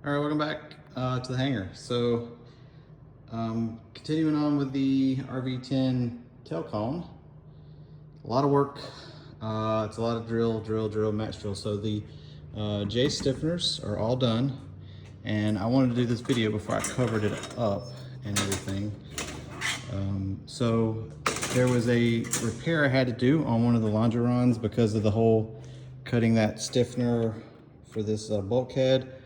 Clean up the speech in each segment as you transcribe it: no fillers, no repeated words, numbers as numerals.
All right, welcome back to the hangar. So, continuing on with the RV-10 tail cone, a lot of work. It's a lot of drill, max drill. So the J stiffeners are all done, and I wanted to do this video before I covered it up and everything. So there was a repair I had to do on one of the longerons because of the whole cutting that stiffener for this bulkhead.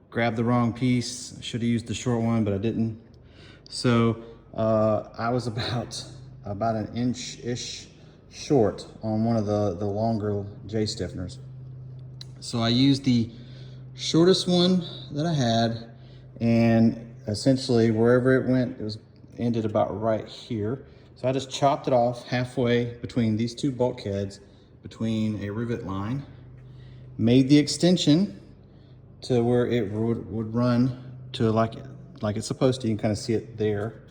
Grabbed the wrong piece. Should have used the short one, but I didn't. So I was about an inch-ish short on one of the longer J stiffeners. So I used the shortest one that I had, and essentially wherever it went, ended about right here. So I just chopped it off halfway between these two bulkheads, between a rivet line, made the extension to where it would run to like it's supposed to. You can kind of see it there.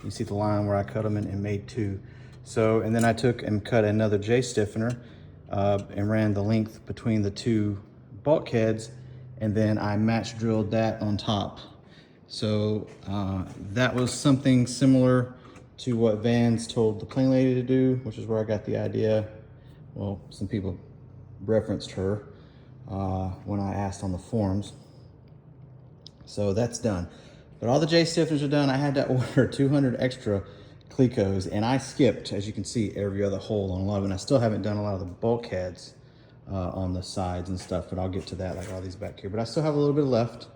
You see the line where I cut them and made two. So, and then I took and cut another J stiffener and ran the length between the two bulkheads, and then I match drilled that on top. So that was something similar to what Vans told the plane lady to do, which is where I got the idea. Well, some people referenced her when I asked on the forums. So that's done. But all the J stiffeners are done. I had to order 200 extra Clecos, and I skipped, as you can see, every other hole on a lot of it. And I still haven't done a lot of the bulkheads on the sides and stuff, but I'll get to that, like all these back here. But I still have a little bit left.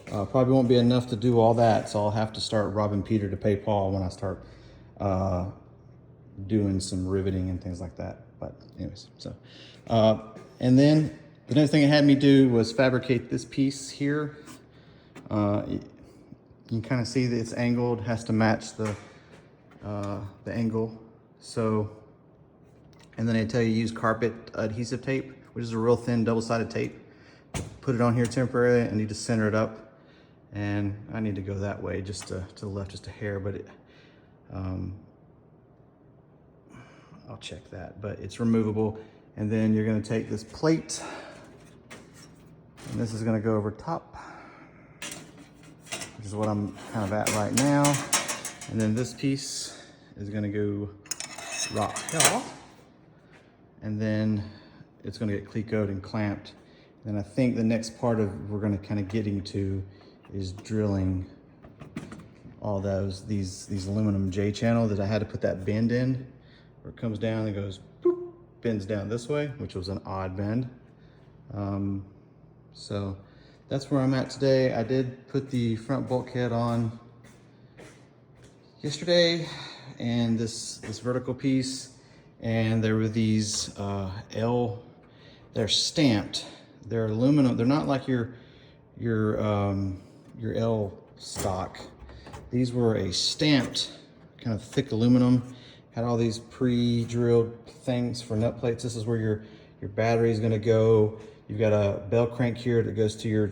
Probably won't be enough to do all that, so I'll have to start robbing Peter to pay Paul when I start doing some riveting and things like that. But anyways, so, and then the next thing it had me do was fabricate this piece here. You can kind of see that it's angled, has to match the angle. So, and then they tell you use carpet adhesive tape, which is a real thin double-sided tape. Put it on here temporarily and you just center it up. And I need to go that way, just to the left, just a hair, but it, I'll check that, but it's removable. And then you're gonna take this plate, and this is gonna go over top, which is what I'm kind of at right now. And then this piece is gonna go right here. And then it's gonna get Clecoed and clamped. And I think the next part of we're gonna kind of getting to is drilling all these aluminum J channel that I had to put that bend in, where it comes down and goes, boop, bends down this way, which was an odd bend. So that's where I'm at today. I did put the front bulkhead on yesterday, and this vertical piece, and there were these they're stamped. They're aluminum. They're not like your L stock. These were a stamped kind of thick aluminum. Had all these pre-drilled things for nut plates. This is where your battery is going to go. You've got a bell crank here that goes to your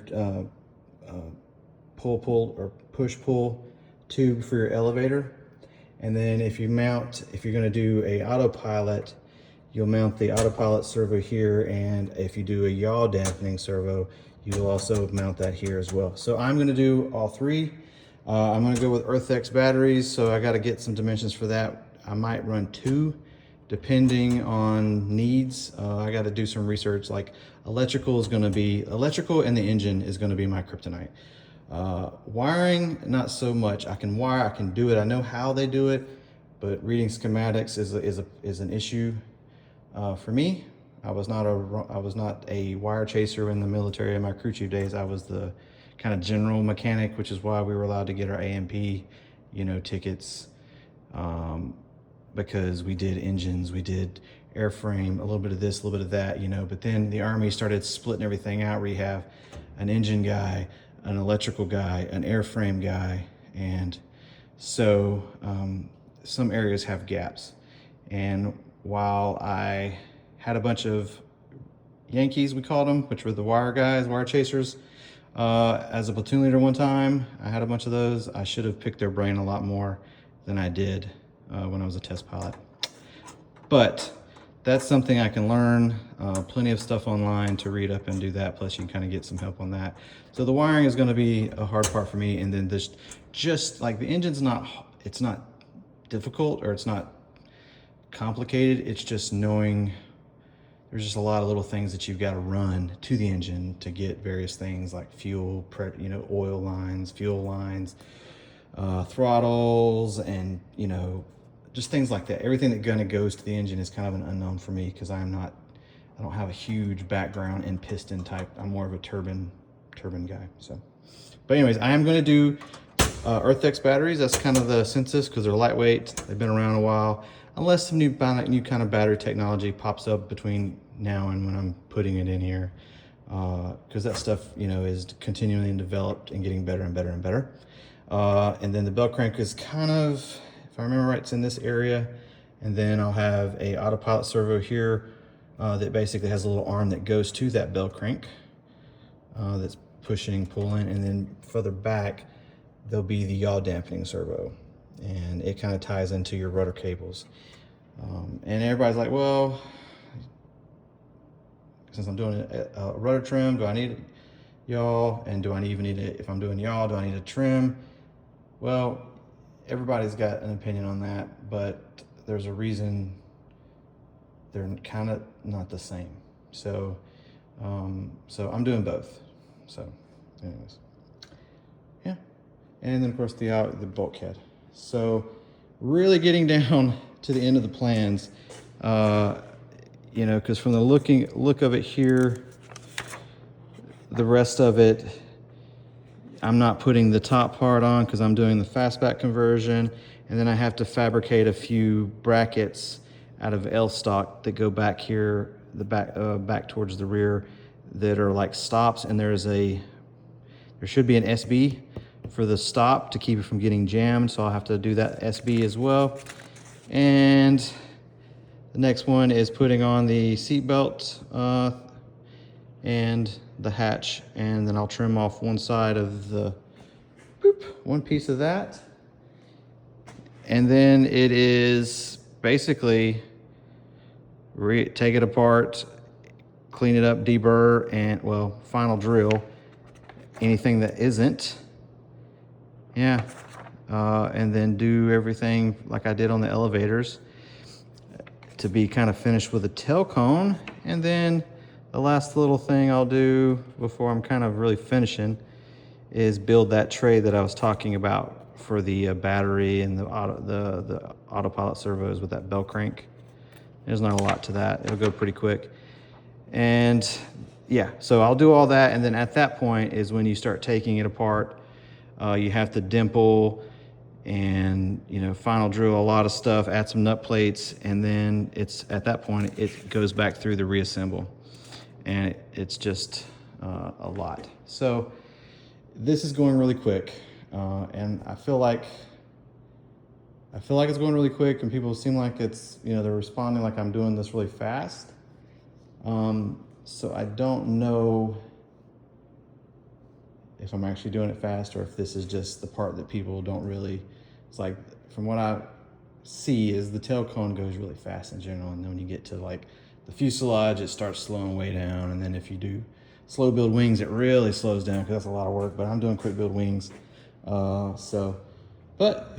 pull or push-pull tube for your elevator. And then if you're going to do a autopilot, you'll mount the autopilot servo here, and if you do a yaw dampening servo, you'll also mount that here as well. So I'm going to do all three. I'm going to go with Earth-X batteries, so I got to get some dimensions for that. I might run two, depending on needs. I got to do some research. Like electrical and the engine is going to be my kryptonite. Wiring, not so much. I can wire, I can do it. I know how they do it, but reading schematics is an issue for me. I was not a wire chaser in the military in my crew chief days. I was the kind of general mechanic, which is why we were allowed to get our AMP, tickets, because we did engines, we did airframe, a little bit of this, a little bit of that, but then the Army started splitting everything out, where you have an engine guy, an electrical guy, an airframe guy, and so some areas have gaps. And while I had a bunch of Yankees, we called them, which were the wire guys, wire chasers, as a platoon leader one time, I had a bunch of those. I should have picked their brain a lot more than I did when I was a test pilot. But that's something I can learn. Plenty of stuff online to read up and do that. Plus you can kind of get some help on that. So the wiring is going to be a hard part for me. And then this, just like the engine's it's not difficult or it's not complicated. It's just knowing there's just a lot of little things that you've got to run to the engine to get various things like fuel, oil lines, fuel lines, throttles, and just things like that. Everything that kind of goes to the engine is kind of an unknown for me because I don't have a huge background in piston type. I'm more of a turbine guy. So, but anyways, I am going to do EarthX batteries. That's kind of the census because they're lightweight. They've been around a while. Unless some new kind of battery technology pops up between now and when I'm putting it in here, because that stuff, is continually developed and getting better and better and better. And then the bell crank is kind of, if I remember right, it's in this area. And then I'll have a autopilot servo here that basically has a little arm that goes to that bell crank that's pushing, pulling, and then further back, there'll be the yaw dampening servo. And it kind of ties into your rudder cables. And everybody's like, well, since I'm doing a rudder trim, do I need yaw? And do I even need it, if I'm doing yaw, do I need a trim? Well, everybody's got an opinion on that, but there's a reason they're kind of not the same. So, so I'm doing both. So anyways, yeah. And then of course the bulkhead. So really getting down to the end of the plans, because from the look of it here, the rest of it, I'm not putting the top part on because I'm doing the fastback conversion, and then I have to fabricate a few brackets out of L stock that go back here, the back towards the rear, that are like stops, and there should be an SB for the stop to keep it from getting jammed, so I'll have to do that SB as well. And the next one is putting on the seat belt and the hatch, and then I'll trim off one side of one piece of that. And then it is basically take it apart, clean it up, deburr, and final drill anything that isn't. Yeah. And then do everything like I did on the elevators to be kind of finished with a tail cone. And then the last little thing I'll do before I'm kind of really finishing is build that tray that I was talking about for the battery and the autopilot servos with that bell crank. There's not a lot to that. It'll go pretty quick. And yeah, so I'll do all that. And then at that point is when you start taking it apart. You have to dimple and final drill a lot of stuff, add some nut plates, and then at that point it goes back through the reassemble, and it's just a lot. So this is going really quick, and I feel like it's going really quick, and people seem like they're responding like I'm doing this really fast. So I don't know if I'm actually doing it fast or if this is just the part that people don't really, it's like, from what I see is the tail cone goes really fast in general. And then when you get to like the fuselage, it starts slowing way down. And then if you do slow build wings, it really slows down because that's a lot of work, but I'm doing quick build wings. But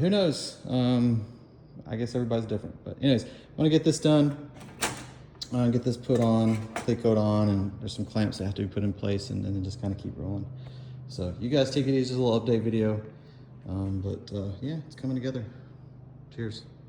who knows? I guess everybody's different, but anyways, I want to get this done, get this put on, cleat coat on, and there's some clamps that have to be put in place, and then just kind of keep rolling. So you guys take it easy, a little update video. Yeah, it's coming together. Cheers.